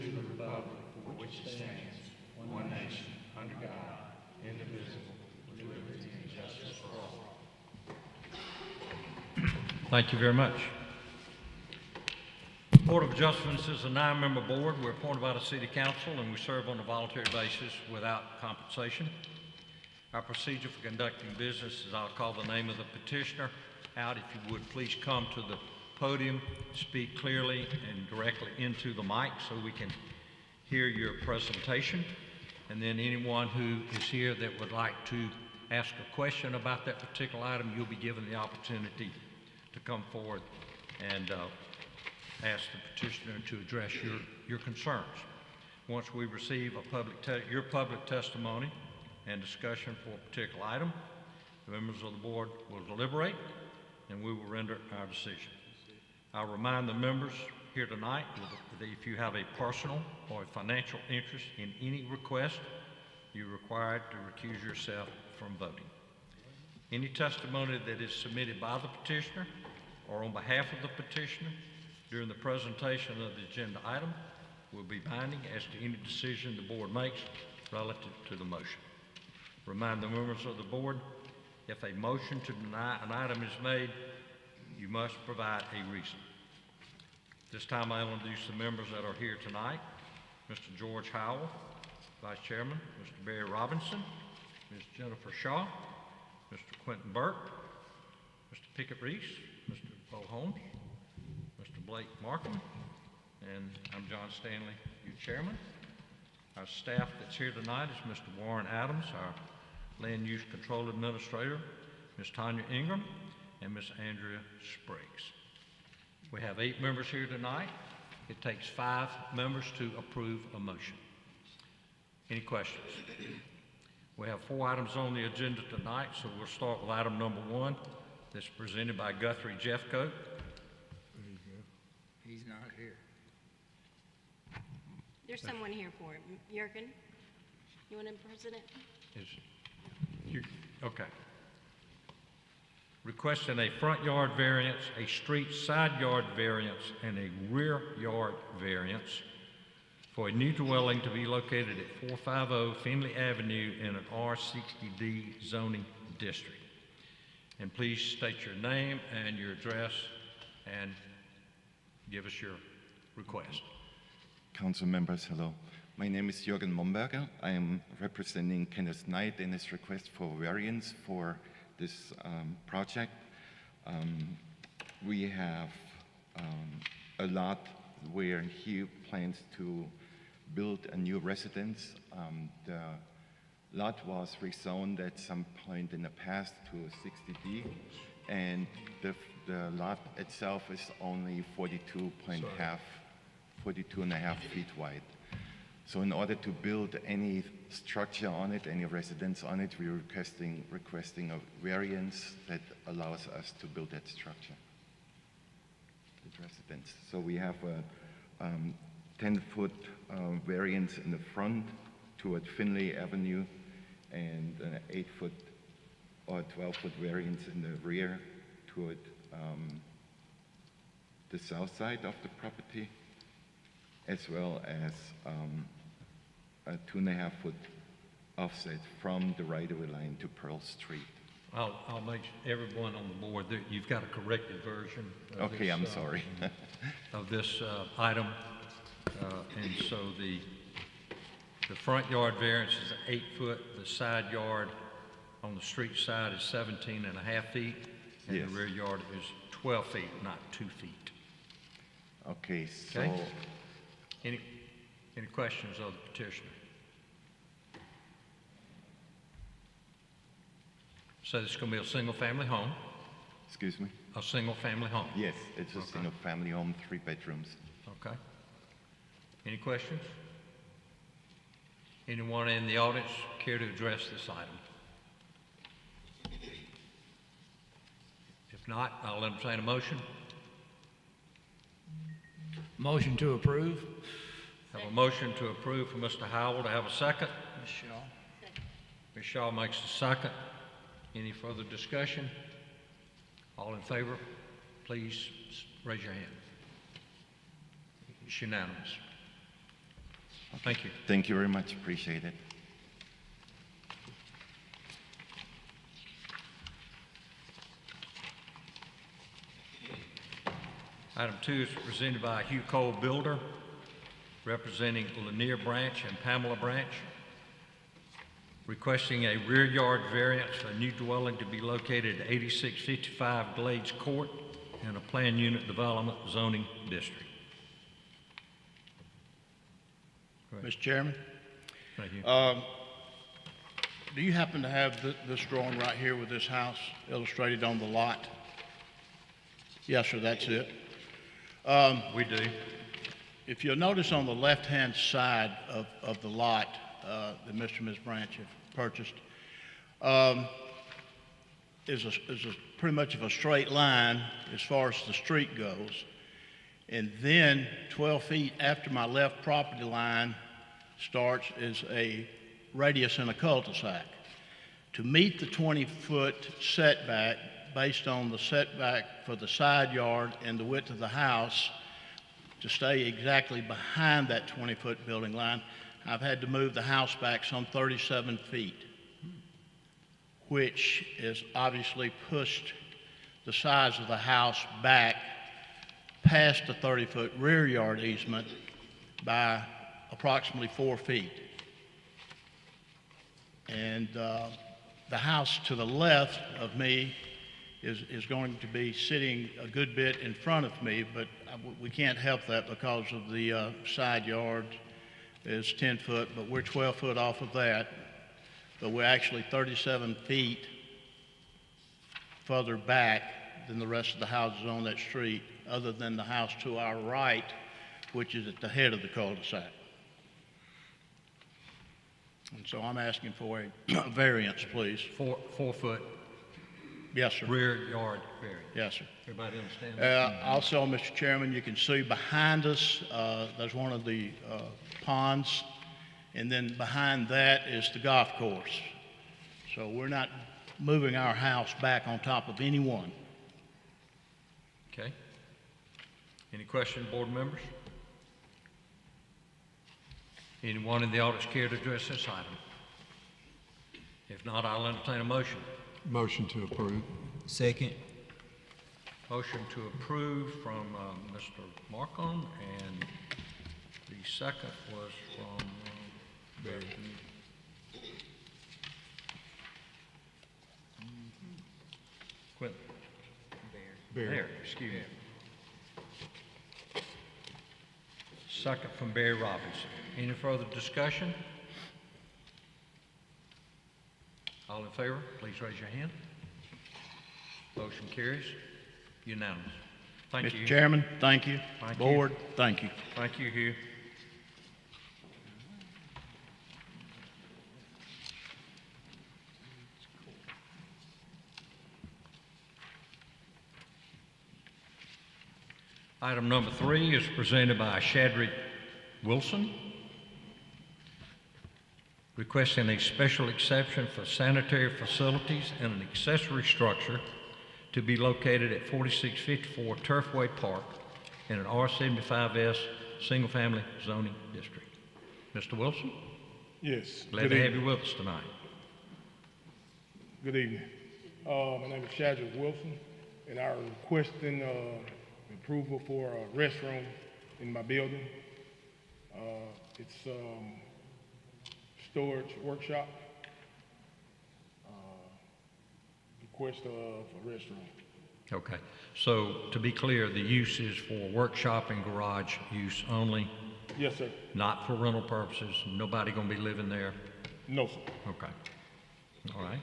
to the republic for which it stands, one nation, under God, indivisible, with liberty and justice for all. Thank you very much. Board of Adjustments is a 9-member board. We're appointed by the City Council and we serve on a voluntary basis without compensation. Our procedure for conducting business is I'll call the name of the petitioner out. If you would, please come to the podium, speak clearly and directly into the mic so we can hear your presentation. And then anyone who is here that would like to ask a question about that particular item, you'll be given the opportunity to come forward and ask the petitioner to address your concerns. Once we receive your public testimony and discussion for a particular item, the members of the board will deliberate and we will render our decision. I'll remind the members here tonight that if you have a personal or a financial interest in any request, you're required to recuse yourself from voting. Any testimony that is submitted by the petitioner or on behalf of the petitioner during the presentation of the agenda item will be binding as to any decision the board makes relative to the motion. Remind the members of the board, if a motion to deny an item is made, you must provide a reason. This time I will introduce the members that are here tonight. Mr. George Howell, Vice Chairman, Mr. Barry Robinson, Ms. Jennifer Shaw, Mr. Quentin Burke, Mr. Pickett Reese, Mr. Bo Holmes, Mr. Blake Markham, and I'm John Stanley, your chairman. Our staff that's here tonight is Mr. Warren Adams, our Land Use Control Administrator, Ms. Tanya Ingram, and Ms. Andrea Spriggs. We have 8 members here tonight. It takes 5 members to approve a motion. Any questions? We have 4 items on the agenda tonight, so we'll start with item number 1 that's presented by Guthrie Jeffcoat. He's not here. There's someone here for it. Jurgen, you want to present it? Okay. Requesting a front yard variance, a street side yard variance, and a rear yard variance for a new dwelling to be located at 450 Finley Avenue in an R60D zoning district. And please state your name and your address and give us your request. Council members, hello. My name is Jürgen Momberger. I am representing Kenneth Knight in his request for variance for this project. We have a lot where he plans to build a new residence. The lot was rezoned at some point in the past to 60D, and the lot itself is only 42 and a half feet wide. So in order to build any structure on it, any residence on it, we're requesting a variance that allows us to build that structure, that residence. So we have a 10-foot variance in the front toward Finley Avenue and an 8-foot or 12-foot variance in the rear toward the south side of the property, as well as a 2.5-foot offset from the right-of-way line to Pearl Street. I'll make everyone on the board that you've got a corrected version of okay, this, I'm sorry. of this item. And so the front yard variance is 8 foot, the side yard on the street side is 17.5 feet, and yes. the rear yard is 12 feet, not 2 feet. Okay, so Okay. Any questions of the petitioner? So this is going to be a single-family home. excuse me? A single-family home. Yes, it's a Okay. single-family home, 3 bedrooms. Okay. Any questions? Anyone in the audience care to address this item? If not, I'll entertain a motion. Motion to approve. Have a motion to approve from Mr. Howell. To have a second? Ms. Shaw. Ms. Shaw makes the second. Any further discussion? All in favor, please raise your hand. It's unanimous. Thank you. Thank you very much, appreciate it. Item 2 is presented by Hugh Cole Builder, representing Lanier Branch and Pamela Branch, requesting a rear yard variance for a new dwelling to be located at 8655 Glades Court in a planned unit development zoning district. Mr. Chairman, Thank you. do you happen to have this drawing right here with this house illustrated on the lot? Yes, sir, that's it. We do. If you'll notice on the left-hand side of the lot that Mr. and Ms. Branch have purchased, is pretty much of a straight line as far as the street goes. And then 12 feet after my left property line starts is a radius in a cul-de-sac. To meet the 20-foot setback based on the setback for the side yard and the width of the house, to stay exactly behind that 20-foot building line, I've had to move the house back some 37 feet, which has obviously pushed the size of the house back past the 30-foot rear yard easement by approximately 4 feet. And the house to the left of me is going to be sitting a good bit in front of me, but we can't help that because of the side yard is 10 foot, but we're 12 foot off of that. But we're actually 37 feet further back than the rest of the houses on that street, other than the house to our right, which is at the head of the cul-de-sac. And so I'm asking for a variance, please. 4 foot Yes, sir. rear yard variance. Yes, sir. Everybody understand that? Also, Mr. Chairman, you can see behind us, there's one of the ponds, and then behind that is the golf course. So we're not moving our house back on top of anyone. Okay. Any questions, board members? Anyone in the audience care to address this item? If not, I'll entertain a motion. Motion to approve. Second. Motion to approve from Mr. Markham, and the second was from Quentin. Bear, excuse me. Second from Barry Robinson. Any further discussion? All in favor, please raise your hand. Motion carries. Unanimous. Thank you. Mr. Chairman, thank you. Thank you. Board, thank you. Thank you, Hugh. Item number 3 is presented by Shadrick Wilson, requesting a special exception for sanitary facilities and an accessory structure to be located at 4654 Turfway Park in an R75S single-family zoning district. Mr. Wilson, Yes. glad to have you with us tonight. Good evening. My name is Shadrick Wilson, and I'm requesting approval for a restroom in my building. It's storage workshop. Request of a restroom. Okay, so to be clear, the use is for workshop and garage use only, Yes, sir. not for rental purposes? Nobody gonna be living there? No, sir. Okay, all right.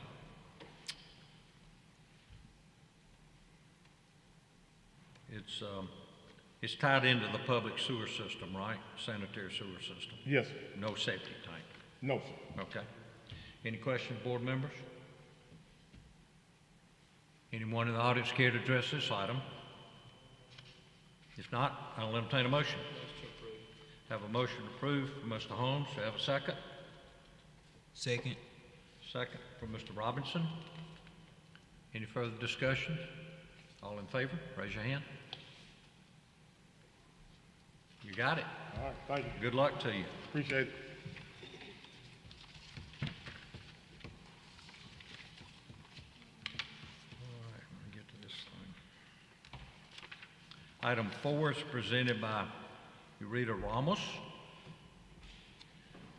It's tied into the public sewer system, right? Sanitary sewer system? Yes, sir. No septic tank? No, sir. Okay. Any questions, board members? Anyone in the audience care to address this item? If not, I'll entertain a motion. Have a motion approved from Mr. Holmes. Do I have a second? Second. Second from Mr. Robinson. Any further discussion? All in favor, raise your hand. You got it. All right, thank you. Good luck to you. Appreciate it. All right, let me get to this thing. Item 4 is presented by Yurida Ramos,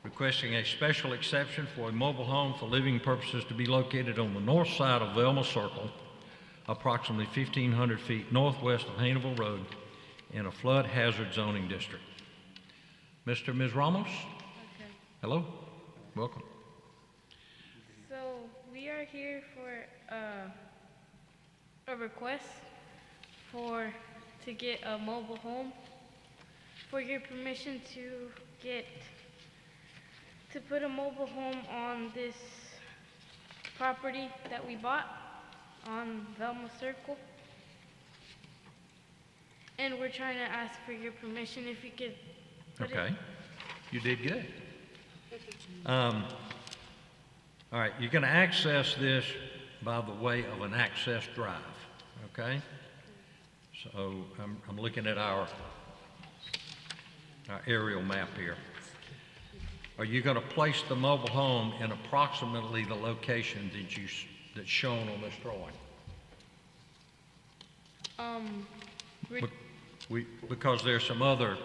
requesting a special exception for a mobile home for living purposes to be located on the north side of Velma Circle, approximately 1,500 feet northwest of Hayneville Road, in a flood hazard zoning district. Mr. and Ms. Ramos? Okay. Hello, welcome. So we are here for a request to get a mobile home. For your permission to put a mobile home on this property that we bought on Velma Circle. And we're trying to ask for your permission if you could put Okay, it. you did good. All right, you're going to access this by the way of an access drive, okay? So I'm looking at our aerial map here. Are you going to place the mobile home in approximately the location that's shown on this drawing? Because there's some other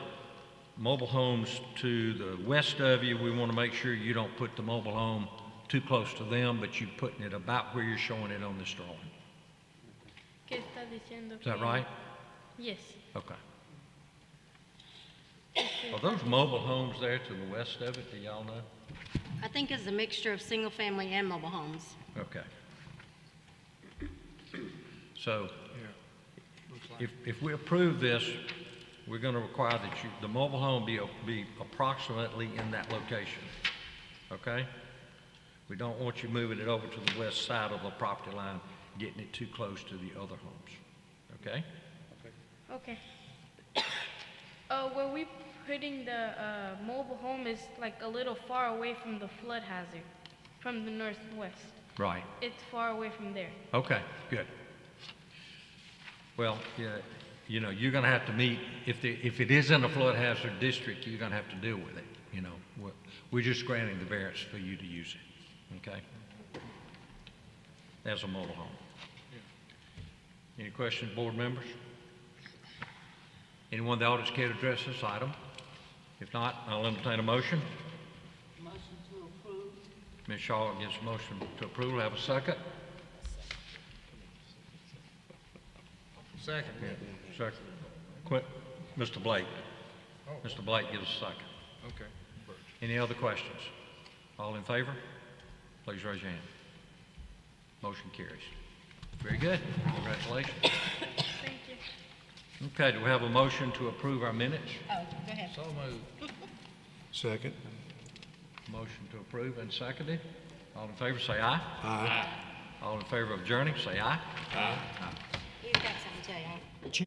mobile homes to the west of you. We want to make sure you don't put the mobile home too close to them, but you're putting it about where you're showing it on this drawing. ¿Qué está diciendo? Is that right? Yes. Okay. Are those mobile homes there to the west of it? Do y'all know? I think it's a mixture of single-family and mobile homes. Okay. So, if we approve this, we're going to require that the mobile home be approximately in that location, okay? We don't want you moving it over to the west side of the property line, getting it too close to the other homes, okay? Okay. Where we putting the mobile home is like a little far away from the flood hazard, from the northwest. Right. It's far away from there. Okay, good. Well, yeah, you know, you're going to have to meet, if it is in a flood hazard district, you're going to have to deal with it, you know. We're just granting the variance for you to use it, okay? As a mobile home. Any questions, board members? Anyone in the audience care to address this item? If not, I'll entertain a motion. Motion to approve. Ms. Shaw gives a motion to approve. Have a second? Second. Second. Quit. Mr. Blake. Mr. Blake gives a second. Okay. Any other questions? All in favor? Please raise your hand. Motion carries. Very good. Congratulations. Thank you. Okay, do we have a motion to approve our minutes? Oh, go ahead. So moved. Second. Motion to approve and seconded. All in favor, say aye. Aye. All in favor of adjourning, say aye. You got something to tell you.